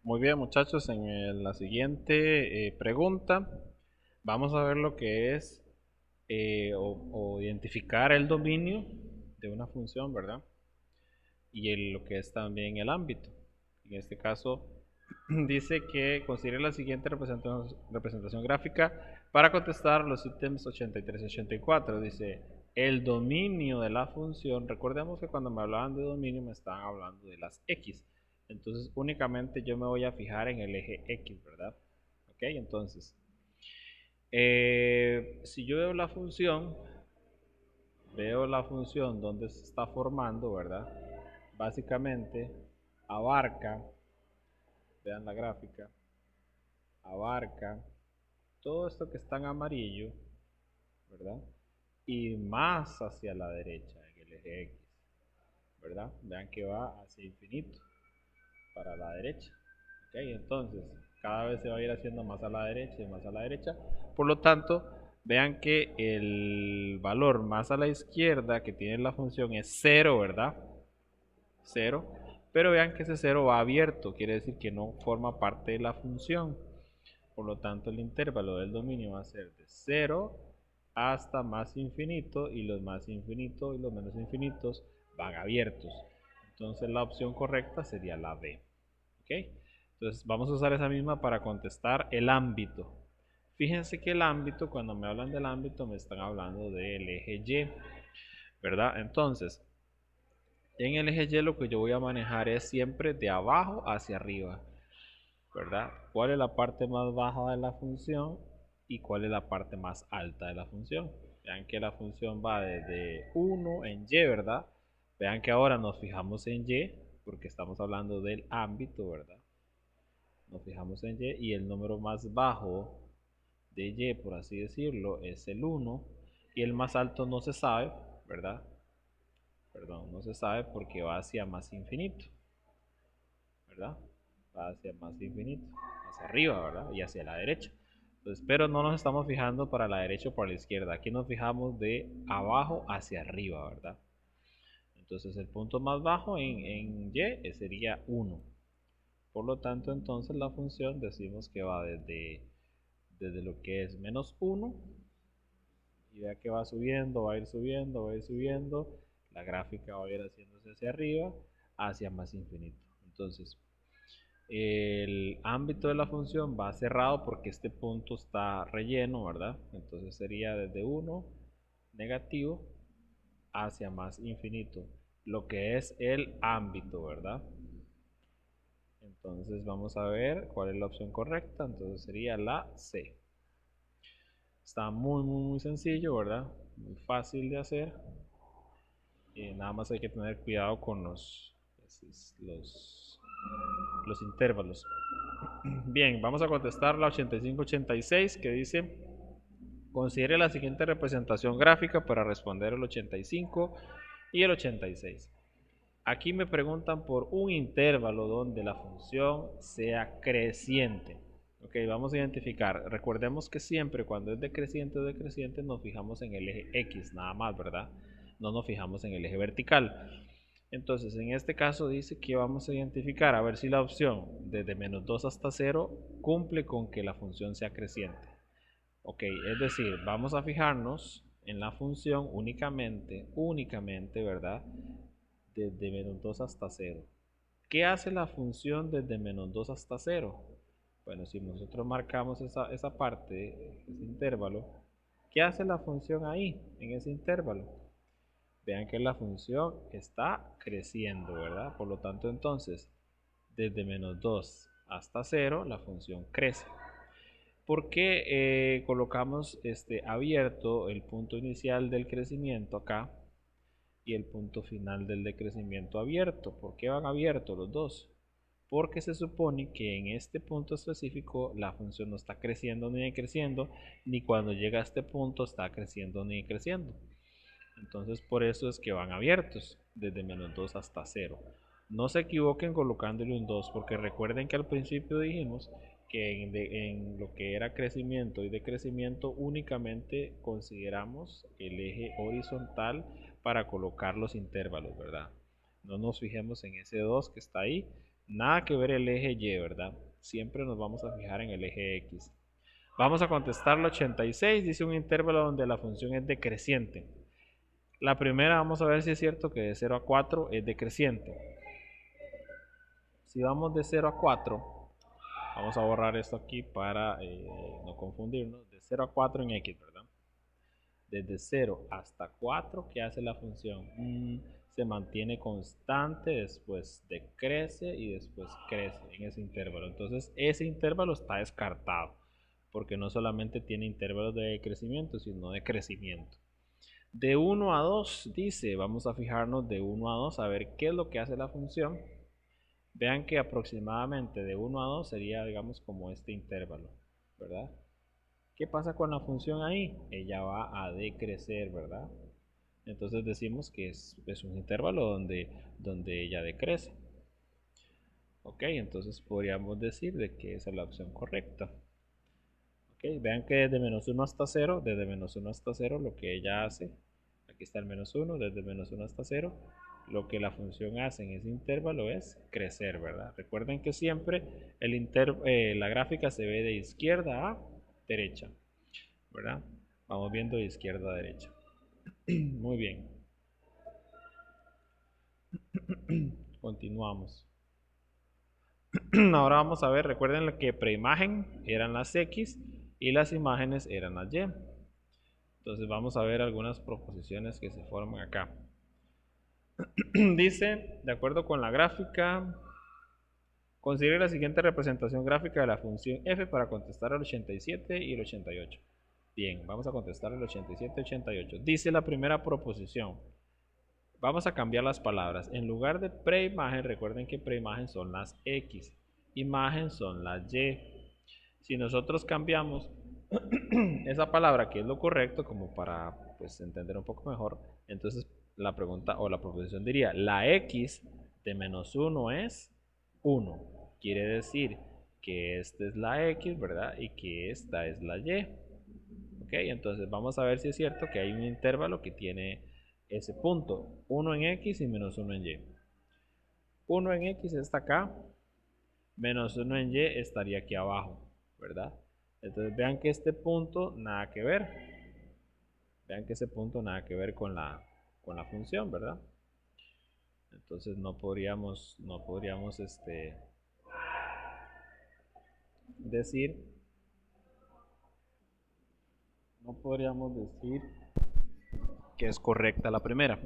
Muy bien, muchachos, en la siguiente pregunta vamos a ver lo que es o identificar el dominio de una función, ¿verdad? Y lo que es también el ámbito. En este caso dice que considere la siguiente representación gráfica para contestar los ítems 83 y 84. Dice, el dominio de la función, recordemos que cuando me hablaban de dominio me estaban hablando de las X. Entonces únicamente yo me voy a fijar en el eje X, ¿verdad? Ok, entonces, si yo veo la función donde se está formando, ¿verdad? Básicamente abarca, vean la gráfica, abarca todo esto que está en amarillo, ¿verdad? Y más hacia la derecha, en el eje X, ¿verdad? Vean que va hacia infinito, para la derecha. ¿Ok? Entonces, cada vez se va a ir haciendo más a la derecha y más a la derecha. Por lo tanto, vean que el valor más a la izquierda que tiene la función es 0, ¿verdad? 0. Pero vean que ese 0 va abierto, quiere decir que no forma parte de la función. Por lo tanto, el intervalo del dominio va a ser de 0 hasta más infinito, y los más infinitos y los menos infinitos van abiertos. Entonces la opción correcta sería la B. ¿Ok? Entonces vamos a usar esa misma para contestar el ámbito. Fíjense que el ámbito, cuando me hablan del ámbito, me están hablando del eje Y, ¿verdad? Entonces, en el eje Y lo que yo voy a manejar es siempre de abajo hacia arriba, ¿verdad? ¿Cuál es la parte más baja de la función y cuál es la parte más alta de la función? Vean que la función va desde 1 en Y, ¿verdad? Vean que ahora nos fijamos en Y porque estamos hablando del ámbito, ¿verdad? Nos fijamos en Y y el número más bajo de Y, por así decirlo, es el 1, y el más alto no se sabe, ¿verdad? Perdón, no se sabe porque va hacia más infinito, ¿verdad? Va hacia más infinito, hacia arriba, ¿verdad? Y hacia la derecha. Entonces, pero no nos estamos fijando para la derecha o para la izquierda. Aquí nos fijamos de abajo hacia arriba, ¿verdad? Entonces el punto más bajo en Y sería 1. Por lo tanto, entonces la función decimos que va desde lo que es menos 1, y vea que va subiendo, va a ir subiendo, va a ir subiendo. La gráfica va a ir haciéndose hacia arriba, hacia más infinito. Entonces, el ámbito de la función va cerrado porque este punto está relleno, ¿verdad? Entonces sería desde 1 negativo hacia más infinito, lo que es el ámbito, ¿verdad? Entonces vamos a ver cuál es la opción correcta. Entonces sería la C. Está muy sencillo, ¿verdad? Muy fácil de hacer. Nada más hay que tener cuidado con los intervalos. Bien, vamos a contestar la 8586 que dice: considere la siguiente representación gráfica para responder el 85 y el 86. Aquí me preguntan por un intervalo donde la función sea creciente. Ok, vamos a identificar. Recordemos que siempre cuando es decreciente o decreciente nos fijamos en el eje X, nada más, ¿verdad? No nos fijamos en el eje vertical. Entonces, en este caso dice que vamos a identificar a ver si la opción desde menos 2 hasta 0 cumple con que la función sea creciente. Ok, es decir, vamos a fijarnos en la función únicamente, ¿verdad? Desde menos 2 hasta 0. ¿Qué hace la función desde menos 2 hasta 0? Bueno, si nosotros marcamos esa parte, ese intervalo, ¿qué hace la función ahí, en ese intervalo? Vean que la función está creciendo, ¿verdad? Por lo tanto, entonces, desde menos 2 hasta 0, la función crece. ¿Por qué colocamos abierto el punto inicial del crecimiento acá y el punto final del decrecimiento abierto? ¿Por qué van abiertos los dos? Porque se supone que en este punto específico la función no está creciendo ni decreciendo, ni cuando llega a este punto está creciendo ni decreciendo. Entonces por eso es que van abiertos desde menos 2 hasta 0. No se equivoquen colocándole un 2, porque recuerden que al principio dijimos que en lo que era crecimiento y decrecimiento únicamente consideramos el eje horizontal para colocar los intervalos, ¿verdad? No nos fijemos en ese 2 que está ahí, Nada que ver el eje Y, ¿verdad? Siempre nos vamos a fijar en el eje X. Vamos a contestar el 86, dice un intervalo donde la función es decreciente. La primera vamos a ver si es cierto que de 0 a 4 es decreciente. Si vamos de 0 a 4, vamos a borrar esto aquí para no confundirnos. De 0 a 4 en X, ¿verdad? Desde 0 hasta 4, ¿qué hace la función? Se mantiene constante, después decrece y después crece en ese intervalo. Entonces ese intervalo está descartado, porque no solamente tiene intervalos de crecimiento, sino de crecimiento. De 1 a 2 dice, vamos a fijarnos de 1 a 2 a ver qué es lo que hace la función. Vean que aproximadamente de 1 a 2 sería, digamos, como este intervalo, ¿verdad? ¿Qué pasa con la función ahí? Ella va a decrecer, ¿verdad? Entonces decimos que es un intervalo donde ella decrece. Ok, entonces podríamos decir de que esa es la opción correcta. Ok, vean que desde menos 1 hasta 0, desde menos 1 hasta 0, lo que ella hace, aquí está el menos 1, desde menos 1 hasta 0, lo que la función hace en ese intervalo es crecer, ¿verdad? Recuerden que siempre la gráfica se ve de izquierda a derecha, ¿verdad? Vamos viendo de izquierda a derecha. Muy bien. Continuamos. Ahora vamos a ver, recuerden que preimagen eran las X y las imágenes eran las Y. Entonces vamos a ver algunas proposiciones que se forman acá. Dice, de acuerdo con la gráfica, considere la siguiente representación gráfica de la función f para contestar el 87 y el 88. Bien, vamos a contestar el 87 y 88. Dice la primera proposición. Vamos a cambiar las palabras. En lugar de preimagen, recuerden que preimagen son las X, imagen son las Y. Si nosotros cambiamos esa palabra, que es lo correcto, como para pues, entender un poco mejor, entonces la pregunta o la proposición diría, la X de menos 1 es 1. Quiere decir que esta es la X, ¿verdad? Y que esta es la Y. Ok, entonces vamos a ver si es cierto que hay un intervalo que tiene ese punto, 1 en X y menos 1 en Y. 1 en X está acá, menos 1 en Y estaría aquí abajo, ¿verdad? Entonces vean que este punto nada que ver. Vean que ese punto nada que ver con la función, ¿verdad? Entonces no podríamos decir que es correcta la primera.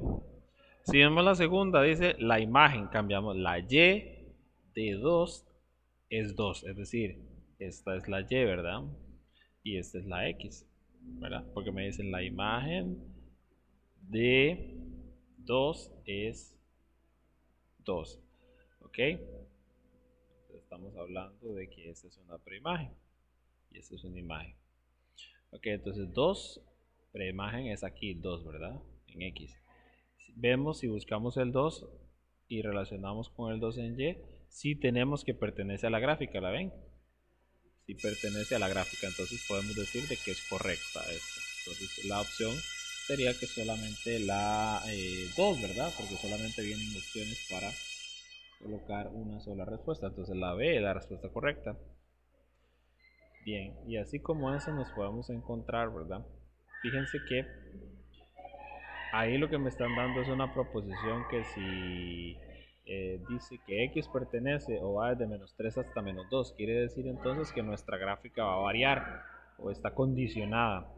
Si vemos la segunda, dice la imagen, cambiamos la Y de 2 es 2, es decir, esta es la Y, ¿verdad? Y esta es la X, ¿verdad? Porque me dicen la imagen de 2 es 2, ¿ok? Estamos hablando de que esta es una preimagen y esta es una imagen. Ok, entonces 2, preimagen es aquí 2, ¿verdad? En X. Vemos si buscamos el 2 y relacionamos con el 2 en Y, si tenemos que pertenece a la gráfica, ¿la ven? Si pertenece a la gráfica, entonces podemos decir de que es correcta esta. Entonces la opción sería que solamente la 2, ¿verdad? Porque solamente vienen opciones para colocar una sola respuesta. Entonces la B es la respuesta correcta. Bien, y así como eso nos podemos encontrar, ¿verdad? Fíjense que ahí lo que me están dando es una proposición que si dice que X pertenece o va desde menos 3 hasta menos 2, quiere decir entonces que nuestra gráfica va a variar o está condicionada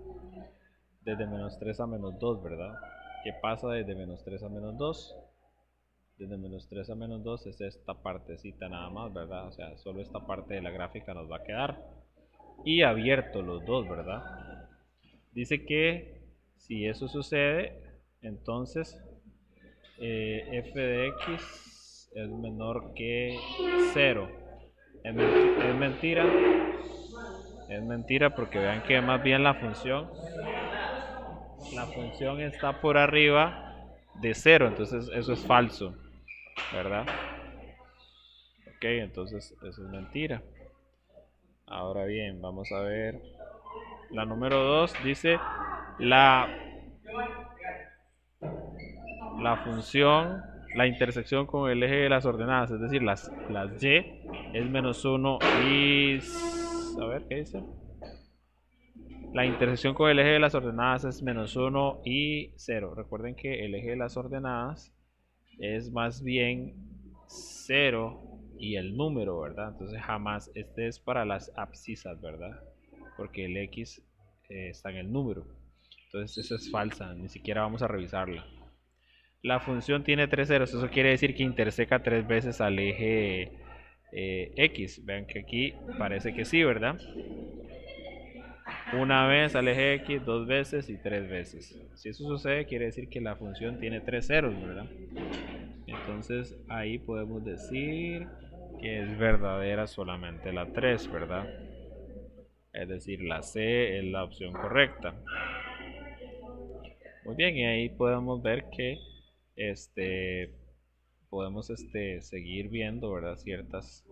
desde menos 3 a menos 2, ¿verdad? ¿Qué pasa desde menos 3 a menos 2? Desde menos 3 a menos 2 es esta partecita nada más, ¿verdad? O sea, solo esta parte de la gráfica nos va a quedar. Y abierto los dos, ¿verdad? Dice que si eso sucede, entonces f de x es menor que 0. Es mentira. Es mentira porque vean que más bien la función está por arriba de 0, entonces eso es falso, ¿verdad? Ok, entonces eso es mentira. Ahora bien, vamos a ver. La número 2 dice la función la intersección con el eje de las ordenadas, es decir, las y, es menos 1 y... A ver, ¿qué dice? La intersección con el eje de las ordenadas es menos 1 y 0. Recuerden que el eje de las ordenadas es más bien 0 y el número, ¿verdad? Entonces jamás, este es para las abscisas, ¿verdad? Porque el x está en el número. Entonces esa es falsa, ni siquiera vamos a revisarla. La función tiene 3 ceros, eso quiere decir que interseca 3 veces al eje x. Vean que aquí parece que sí, ¿verdad? Una vez al eje x, 2 veces y 3 veces. Si eso sucede, quiere decir que la función tiene 3 ceros, ¿verdad? Entonces ahí podemos decir que es verdadera solamente la 3, ¿verdad? Es decir, la C es la opción correcta. Muy bien, y ahí podemos ver que podemos seguir viendo, ¿verdad? Ciertas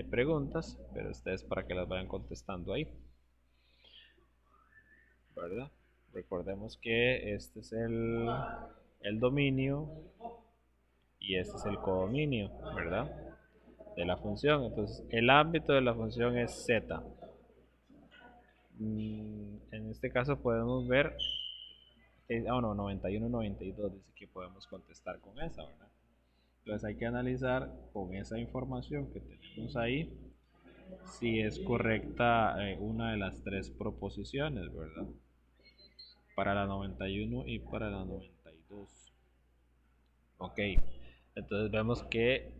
preguntas, pero ustedes para que las vayan contestando ahí, ¿verdad? Recordemos que este es el dominio y este es el codominio, ¿verdad? De la función. Entonces, el ámbito de la función es z. En este caso podemos ver, no, 91 y 92 dice que podemos contestar con esa, ¿verdad? Entonces hay que analizar con esa información que tenemos ahí si es correcta una de las tres proposiciones, ¿verdad? Para la 91 y para la 92. Ok, entonces vemos que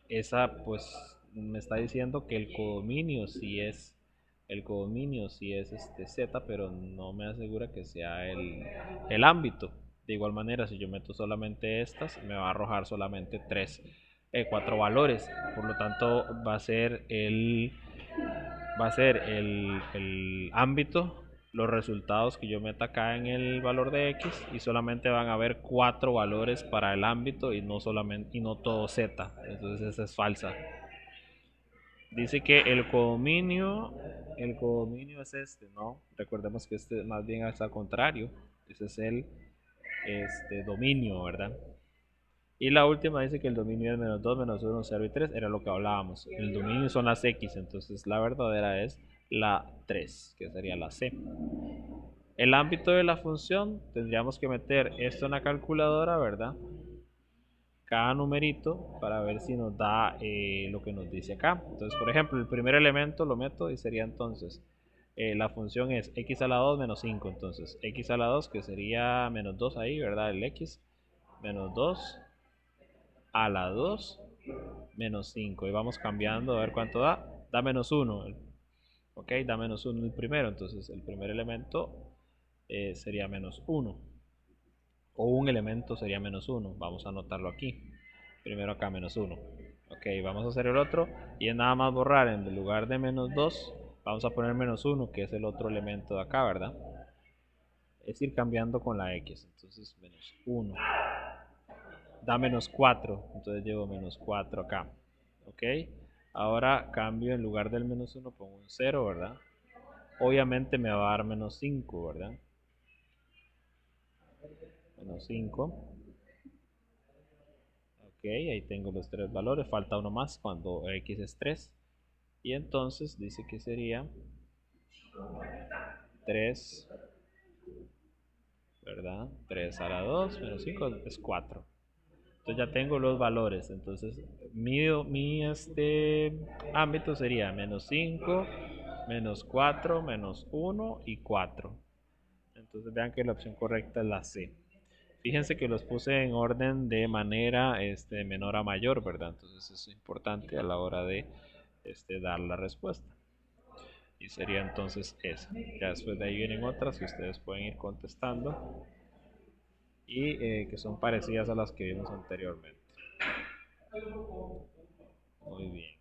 esa pues me está diciendo que el codominio sí es z, pero no me asegura que sea el ámbito. De igual manera, si yo meto solamente estas, me va a arrojar solamente 4 valores. Por lo tanto, va a ser el ámbito, los resultados que yo meta acá en el valor de x, y solamente van a haber 4 valores para el ámbito y no todo z. Entonces esa es falsa. Dice que el codominio es este, ¿no? Recordemos que este más bien es al contrario. Ese es el dominio, ¿verdad? Y la última dice que el dominio es menos 2, menos 1, 0 y 3. Era lo que hablábamos. El dominio son las x, entonces la verdadera es la 3, que sería la c. El ámbito de la función, tendríamos que meter esto en la calculadora, ¿verdad? Cada numerito para ver si nos da lo que nos dice acá. Entonces, por ejemplo, el primer elemento lo meto y sería entonces, la función es x a la 2 menos 5. Entonces, x a la 2, que sería menos 2 ahí, ¿verdad? El x, menos 2 a la 2 menos 5. Y vamos cambiando a ver cuánto da. Da menos 1. Ok, da menos 1 el primero. Entonces, el primer elemento sería menos 1. O un elemento sería menos 1. Vamos a anotarlo aquí. Primero acá menos 1. Ok, vamos a hacer el otro. Y es nada más borrar en lugar de menos 2. Vamos a poner menos 1, que es el otro elemento de acá, ¿verdad? Es ir cambiando con la x. Entonces menos 1. Da menos 4. Entonces llevo menos 4 acá. Ok. Ahora cambio en lugar del menos 1 pongo un 0, ¿verdad? Obviamente me va a dar menos 5, ¿verdad? Menos 5. Ok, ahí tengo los tres valores, falta uno más cuando x es 3. Y entonces dice que sería 3, ¿verdad? 3 a la 2 menos 5 es 4. Entonces ya tengo los valores. Entonces mi ámbito sería menos 5, menos 4, menos 1 y 4. Entonces vean que la opción correcta es la C. Fíjense que los puse en orden de manera menor a mayor, ¿verdad? Entonces eso es importante a la hora de dar la respuesta. Y sería entonces esa. Ya después de ahí vienen otras que ustedes pueden ir contestando y que son parecidas a las que vimos anteriormente. Muy bien.